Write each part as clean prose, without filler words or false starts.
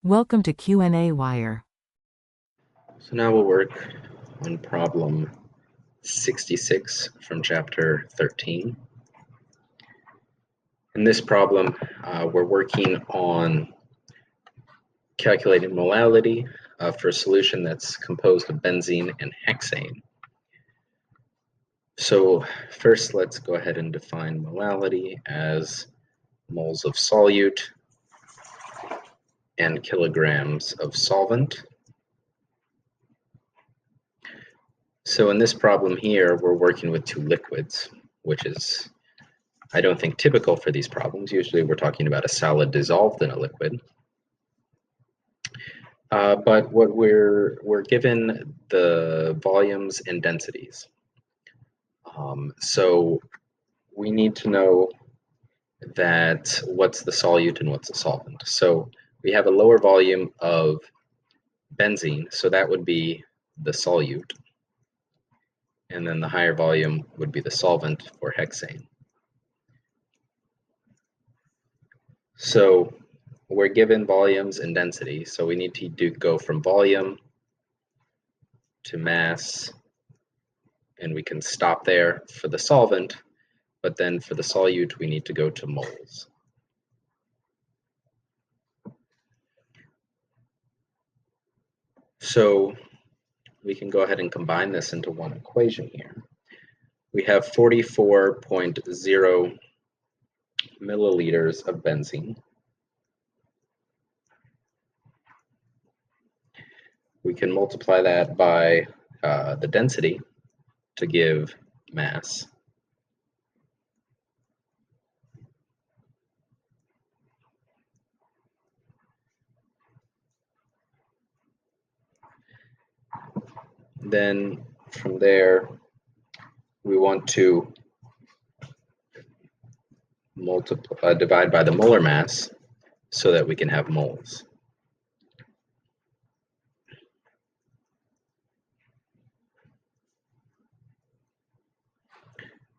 Welcome to qnawire. So now we'll work on problem 66 from chapter 13. In this problem, we're working on calculating molality for a solution that's composed of benzene and hexane. So first, let's go ahead and define molality as moles of solute and kilograms of solvent. So in this problem here, we're working with two liquids, which is, I don't think, typical for these problems. Usually we're talking about a solid dissolved in a liquid. But what we're given the volumes and densities. So we need to know that what's the solute and what's the solvent. So we have a lower volume of benzene, so that would be the solute. And then the higher volume would be the solvent for hexane. So we're given volumes and density, so we need to go from volume to mass, and we can stop there for the solvent, but then for the solute we need to go to moles. So we can go ahead and combine this into one equation here. We have 44.0 milliliters of benzene. We can multiply that by the density to give mass. Then from there, we want to divide by the molar mass so that we can have moles.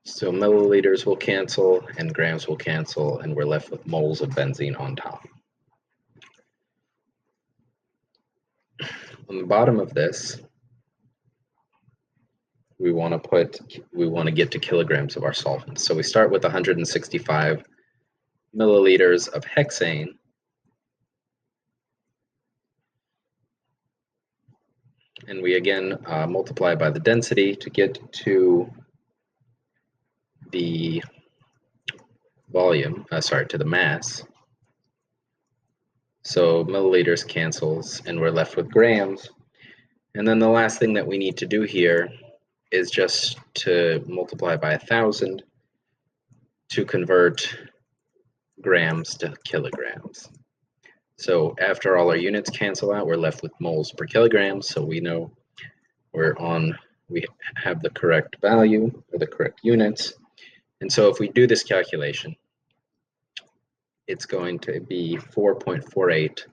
So milliliters will cancel and grams will cancel, and we're left with moles of benzene on top. On the bottom of this, we want to get to kilograms of our solvent. So we start with 165 milliliters of hexane. And we again multiply by the density to get to the volume, to the mass. So milliliters cancels and we're left with grams. And then the last thing that we need to do here is just to multiply by 1,000 to convert grams to kilograms. So after all our units cancel out, we're left with moles per kilogram. So we know we have the correct value or the correct units. And so if we do this calculation, it's going to be 4.48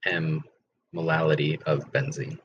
m molality of benzene.